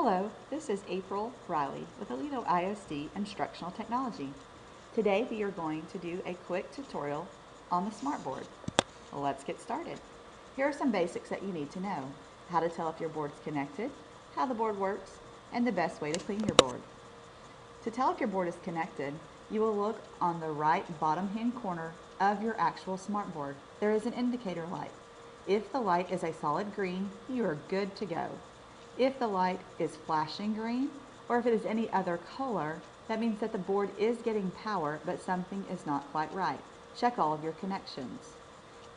Hello, this is April Riley with Aledo ISD Instructional Technology. Today we are going to do a quick tutorial on the smartboard. Let's get started. Here are some basics that you need to know. How to tell if your board's connected, how the board works, and the best way to clean your board. To tell if your board is connected, you will look on the right bottom hand corner of your actual smartboard. There is an indicator light. If the light is a solid green, you are good to go. If the light is flashing green, or if it is any other color, that means that the board is getting power, but something is not quite right. Check all of your connections.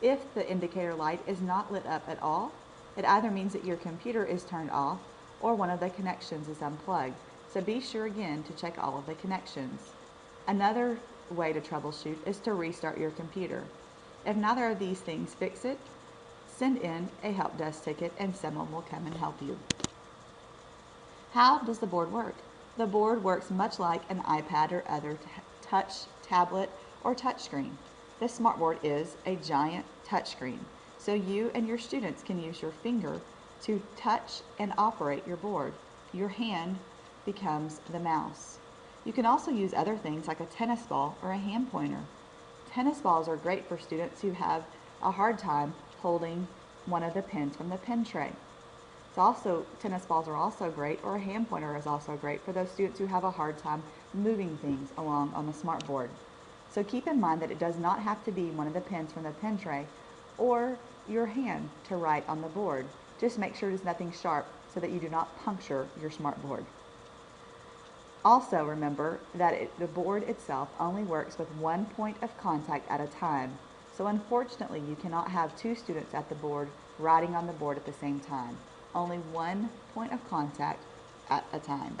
If the indicator light is not lit up at all, it either means that your computer is turned off or one of the connections is unplugged. So be sure again to check all of the connections. Another way to troubleshoot is to restart your computer. If neither of these things fix it, send in a help desk ticket and someone will come and help you. How does the board work? The board works much like an iPad or other touch tablet or touchscreen. This smartboard is a giant touchscreen, so you and your students can use your finger to touch and operate your board. Your hand becomes the mouse. You can also use other things like a tennis ball or a hand pointer. Tennis balls are great for students who have a hard time holding one of the pins from the pin tray. Tennis balls are also great, or a hand pointer is also great for those students who have a hard time moving things along on the smartboard. So keep in mind that it does not have to be one of the pins from the pin tray or your hand to write on the board. Just make sure there's nothing sharp so that you do not puncture your smartboard. Also remember that the board itself only works with one point of contact at a time. So unfortunately, you cannot have two students at the board writing on the board at the same time. Only one point of contact at a time.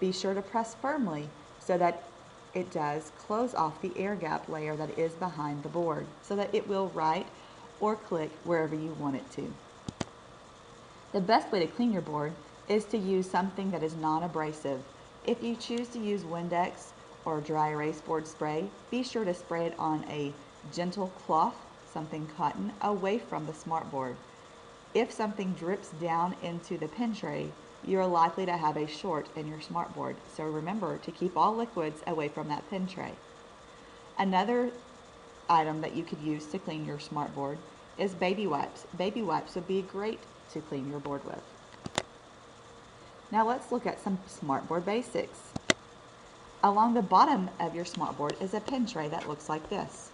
Be sure to press firmly so that it does close off the air gap layer that is behind the board so that it will write or click wherever you want it to. The best way to clean your board is to use something that is non-abrasive. If you choose to use Windex or dry erase board spray, be sure to spray it on a gentle cloth, something cotton, away from the smartboard. If something drips down into the pin tray, you are likely to have a short in your smartboard. So remember to keep all liquids away from that pin tray. Another item that you could use to clean your smartboard is baby wipes. Baby wipes would be great to clean your board with. Now let's look at some smartboard basics. Along the bottom of your smartboard is a pin tray that looks like this.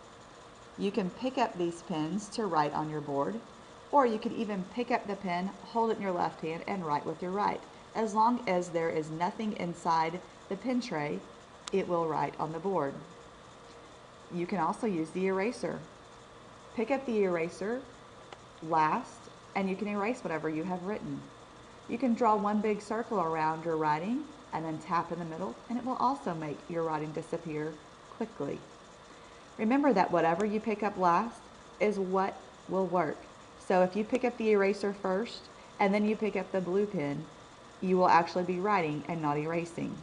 You can pick up these pins to write on your board, or you could even pick up the pen, hold it in your left hand, and write with your right. As long as there is nothing inside the pen tray, it will write on the board. You can also use the eraser. Pick up the eraser last, and you can erase whatever you have written. You can draw one big circle around your writing, and then tap in the middle, and it will also make your writing disappear quickly. Remember that whatever you pick up last is what will work. So if you pick up the eraser first and then you pick up the blue pen, you will actually be writing and not erasing.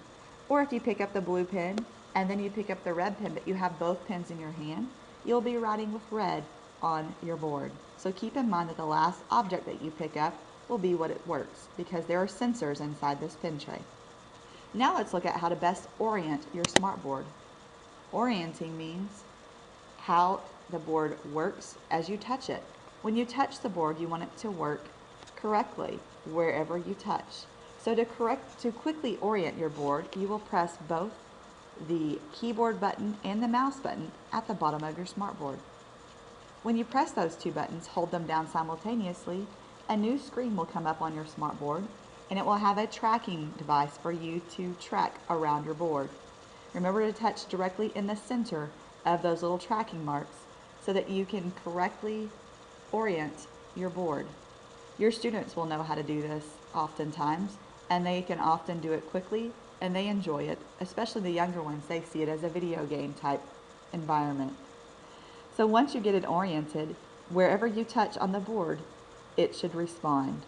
Or if you pick up the blue pen and then you pick up the red pen, but you have both pens in your hand, you'll be writing with red on your board. So keep in mind that the last object that you pick up will be what it works, because there are sensors inside this pen tray. Now let's look at how to best orient your smartboard. Orienting means how the board works as you touch it. When you touch the board, you want it to work correctly wherever you touch. So to quickly orient your board, you will press both the keyboard button and the mouse button at the bottom of your smartboard. When you press those two buttons, hold them down simultaneously, a new screen will come up on your smartboard, and it will have a tracking device for you to track around your board. Remember to touch directly in the center of those little tracking marks so that you can correctly orient your board. Your students will know how to do this oftentimes, and they can often do it quickly, and they enjoy it, especially the younger ones. They see it as a video game type environment. So once you get it oriented, wherever you touch on the board, it should respond.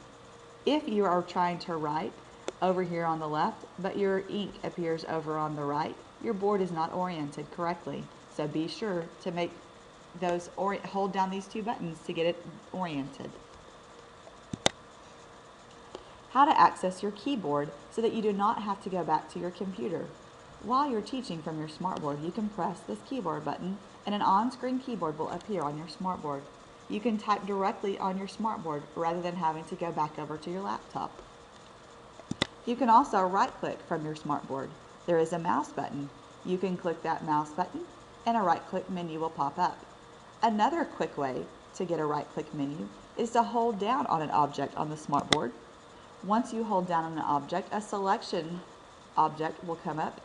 If you are trying to write over here on the left, but your ink appears over on the right, your board is not oriented correctly. So be sure to make hold down these two buttons to get it oriented. how to access your keyboard so that you do not have to go back to your computer. While you're teaching from your smartboard, you can press this keyboard button and an on-screen keyboard will appear on your smartboard. You can type directly on your smartboard rather than having to go back over to your laptop. You can also right-click from your smartboard. There is a mouse button. You can click that mouse button and a right-click menu will pop up. Another quick way to get a right-click menu is to hold down on an object on the smartboard. Once you hold down on an object, a selection object will come up,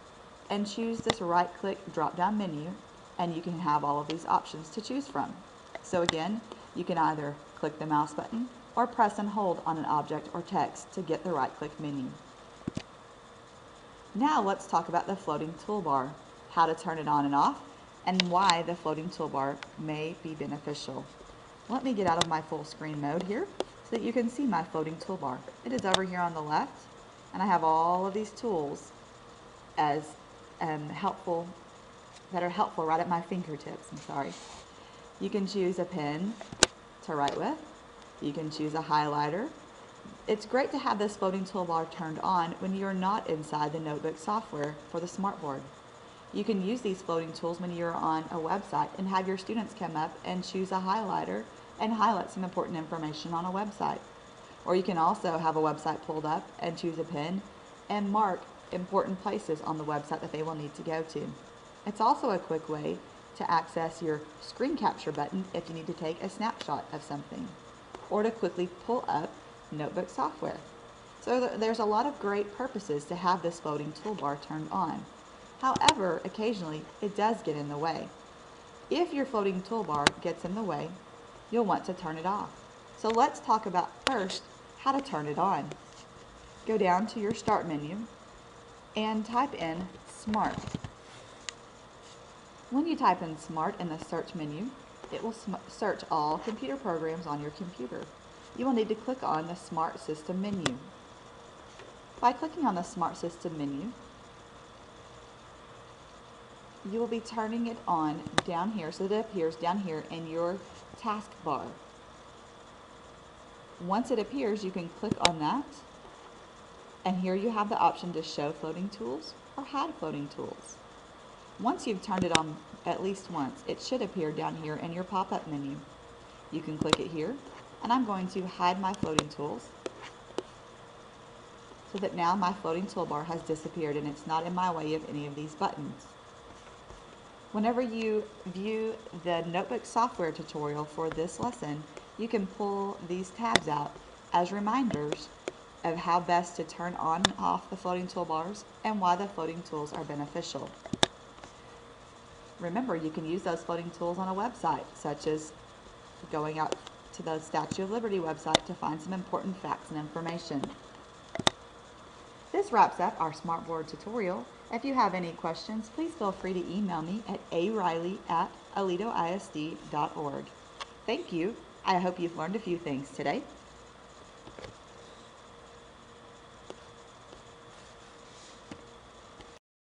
and choose this right-click drop-down menu, and you can have all of these options to choose from. So again, you can either click the mouse button or press and hold on an object or text to get the right-click menu. Now let's talk about the floating toolbar, how to turn it on and off, and why the floating toolbar may be beneficial. Let me get out of my full screen mode here so that you can see my floating toolbar. It is over here on the left, and I have all of these tools as that are helpful right at my fingertips. You can choose a pen to write with. You can choose a highlighter. It's great to have this floating toolbar turned on when you're not inside the notebook software for the smartboard. You can use these floating tools when you're on a website and have your students come up and choose a highlighter and highlight some important information on a website. Or you can also have a website pulled up and choose a pen and mark important places on the website that they will need to go to. It's also a quick way to access your screen capture button if you need to take a snapshot of something, or to quickly pull up notebook software. So there's a lot of great purposes to have this floating toolbar turned on. However, occasionally it does get in the way. If your floating toolbar gets in the way, you'll want to turn it off. So let's talk about first how to turn it on. Go down to your Start menu and type in Smart. When you type in Smart in the search menu, it will search all computer programs on your computer. You will need to click on the Smart System menu. By clicking on the Smart System menu, you will be turning it on down here so that it appears down here in your taskbar. Once it appears, you can click on that, and here you have the option to show floating tools or hide floating tools. Once you've turned it on at least once, it should appear down here in your pop-up menu. You can click it here, and I'm going to hide my floating tools so that now my floating toolbar has disappeared and it's not in my way of any of these buttons. Whenever you view the notebook software tutorial for this lesson, you can pull these tabs out as reminders of how best to turn on and off the floating toolbars and why the floating tools are beneficial. Remember, you can use those floating tools on a website, such as going out to the Statue of Liberty website to find some important facts and information. This wraps up our smartboard tutorial. If you have any questions, please feel free to email me at ariley@aletoisd.org. Thank you. I hope you've learned a few things today.